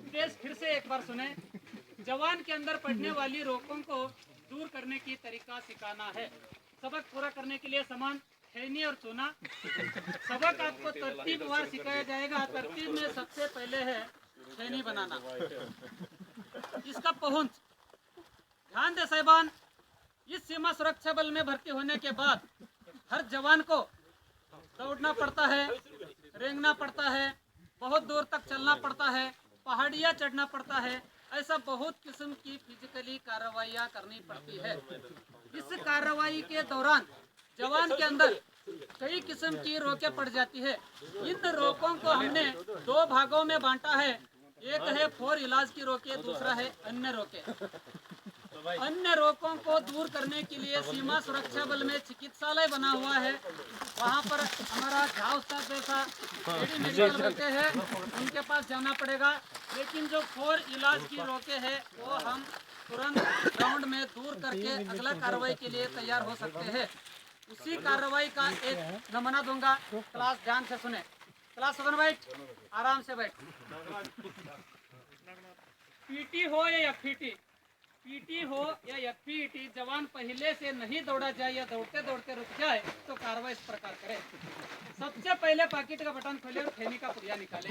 उपदेश फिर से एक बार सुने। जवान के अंदर पड़ने वाली रोकों को दूर करने की तरीका सिखाना है। सबक पूरा करने के लिए सामान खैनी और चूना। सबक आपको तरतीबवार सिखाया जाएगा। तरतीब में सबसे पहले है खैनी बनाना, इसका पहुंच। ध्यान दे साहिबान, इस सीमा सुरक्षा बल में भर्ती होने के बाद हर जवान को दौड़ना पड़ता है, रेंगना पड़ता है, बहुत दूर तक चलना पड़ता है, पहाड़ियाँ चढ़ना पड़ता है। ऐसा बहुत किस्म की फिजिकली कार्रवाइयाँ करनी पड़ती है। इस कार्रवाई के दौरान जवान के अंदर कई किस्म की रोकें पड़ जाती है। इन रोकों को हमने दो भागों में बांटा है। एक है फोर इलाज की रोके, दूसरा है अन्य रोके। अन्य रोकों को दूर करने के लिए सीमा सुरक्षा बल में चिकित्सालय बना हुआ है। वहाँ पर हमारा झा उस्ताद जैसा मेडिकल होते हैं, उनके पास जाना पड़ेगा। लेकिन जो फोर इलाज की रोके है वो हम तुरंत ग्राउंड में दूर करके अगला कार्रवाई के लिए तैयार हो सकते हैं। उसी कार्रवाई का एक नमूना दूंगा। क्लास ध्यान से सुने। क्लास 7 बैठ, आराम से बैठ। पीटी हो या एफपीटी, पीटी हो या एफपीटी, जवान पहले से नहीं दौड़ा जाए या दौड़ते दौड़ते रुक जाए तो कार्रवाई इस प्रकार करे। सबसे पहले पैकेट का बटन खोले और खैनी का पुड़िया निकाले।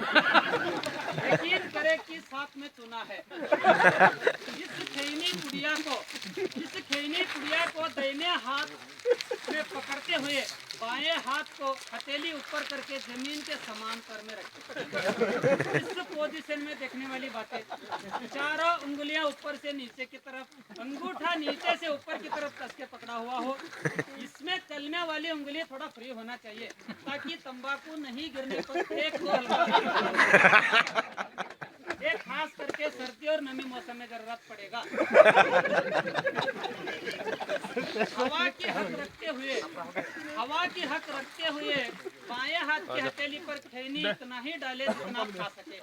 यकीन करे कि साथ में चूना है। इस खैनी पुड़िया को दाहिने हाथ में पकड़ते हुए बाएं हाथ को हथेली ऊपर करके जमीन के समांतर में रखें। इस पोजीशन में देखने वाली बातें, चारों उंगलियां ऊपर से नीचे की तरफ, अंगूठा नीचे से ऊपर की तरफ कस के पकड़ा हुआ हो। इसमें चलने वाली उंगली थोड़ा फ्री होना चाहिए ताकि तंबाकू नहीं गिरने पर फेंक को हल्का। ये खास करके सर्दी और नमी मौसम में जरूरत पड़ेगा। हवा की हक रखते हुए बाएं हाथ की हथेली पर खैनी इतना ही डाले जितना खा सके।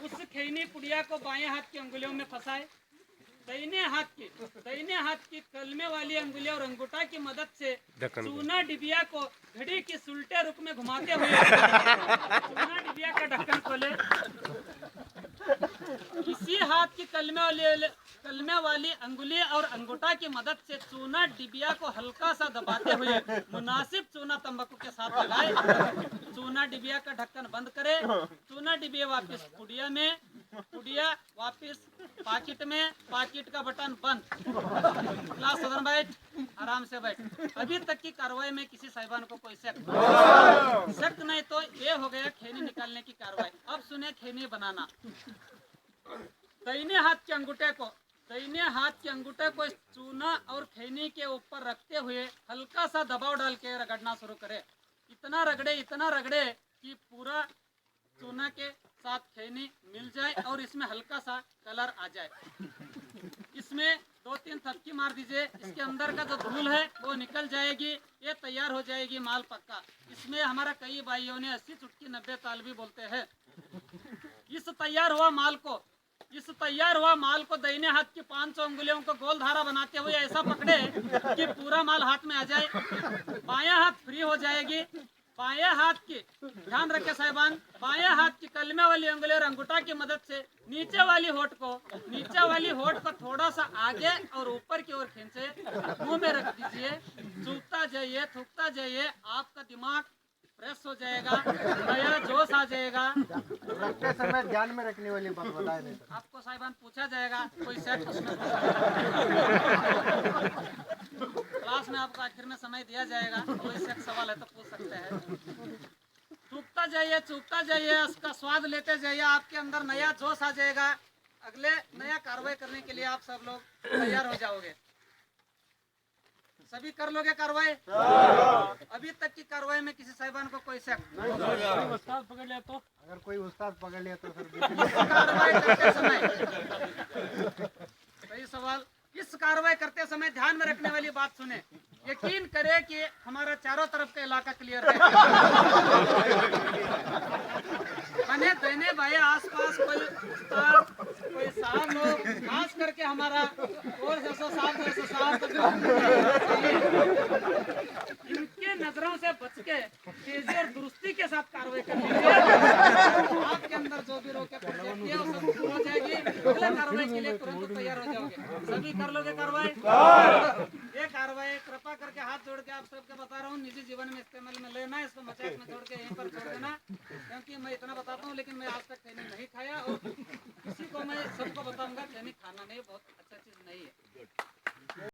उस खैनी पुड़िया को बाएं हाथ की अंगुलियों में फंसाए। दाहिने हाथ की कलमे वाली अंगुलियों और अंगूठा की मदद से चूना डिबिया को घड़ी की सुलटे रुख में घुमाते हुए चूना डिबिया का ढक्कन खोले। इसी हाथ की कलमे वाली अंगुली और अंगूठा की मदद से चूना डिबिया को हल्का सा दबाते हुए मुनासिब चूना तंबाकू के साथ लगाए। चूना डिबिया का ढक्कन बंद करे। चूना डिबिया वापस पुड़िया वापस पाकिट में, पाकिट का बटन बंद। क्लास 7 बैठ, आराम से बैठ। अभी तक की कार्रवाई में किसी साहिबान को कोई शक नहीं तो ये हो गया खैनी निकालने की कार्रवाई। अब सुने खैनी बनाना। दाहिने हाथ के अंगूठे को चूना और खैनी के ऊपर रखते हुए हल्का सा दबाव डाल के रगड़ना शुरू करे। इतना रगड़े कि पूरा चूना के साथ खैनी मिल जाए और इसमें हल्का सा कलर आ जाए। इसमें 2-3 थपकी मार दीजिए। इसके अंदर का जो धूल है वो निकल जाएगी। ये तैयार हो जाएगी माल पक्का। इसमें हमारा कई भाइयों ने 80 चुटकी 90 ताल भी बोलते हैं। इस तैयार हुआ माल को दाहिने हाथ की 500 उंगलियों को गोल धारा बनाते हुए ऐसा पकड़े कि पूरा माल हाथ में आ जाए। बायां हाथ फ्री हो जाएगी। बाएं हाथ की, ध्यान रखे साहिबान, बाएं हाथ की कलमे वाली उंगली और अंगूठा की मदद से नीचे वाली होठ को थोड़ा सा आगे और ऊपर की ओर खींचे, मुंह में रख दीजिए। चूकता जाइए, थूकता जाइए, आपका दिमाग फ्रेश हो जाएगा, नया जोश आ जाएगा। रखते समय ध्यान में रखने वाली बात बताए नहीं। आपको साहिबान पूछा जाएगा कोई सेट उसमें। क्लास में आपको आखिर में समय दिया जाएगा, कोई सेट सवाल है तो पूछ सकते हैं। चूकता जाइए, उसका स्वाद लेते जाइए, आपके अंदर नया जोश आ जाएगा। अगले नया कार्रवाई करने के लिए आप सब लोग तैयार हो जाओगे। सभी कर लोगे कार्रवाई? अभी तक की कार्रवाई में किसी साहिबान को कोई शक नहीं? उस्ताद पकड़ लिया तो? अगर कोई उस्ताद पकड़ लिया तो सर कार्रवाई करते समय सही सवाल। इस कार्रवाई करते समय ध्यान में रखने वाली बात सुने। यकीन करे कि हमारा चारों तरफ का इलाका क्लियर है। बने देने भाई आसपास कोई साहब लोग, खास करके हमारा और 207 इनके नजरों से बच के तेजी और दुरुस्ती के साथ कार्रवाई करनी है। आपके अंदर जो भी रोक के फिर चेक किया और सब हो जाएगी। अगले कार्रवाई के लिए तुरंत तैयार हो जाओगे। सभी कर लोगे कार्रवाई? ये कार्रवाई कृपा करके हाथ जोड़ के आप सबके बता रहा हूँ, निजी जीवन में इस्तेमाल में लेना, इसको मजाक में छोड़ के यहीं पर छोड़ देना। क्योंकि मैं इतना बताता हूँ, लेकिन मैं आज तक खैनी नहीं खाया और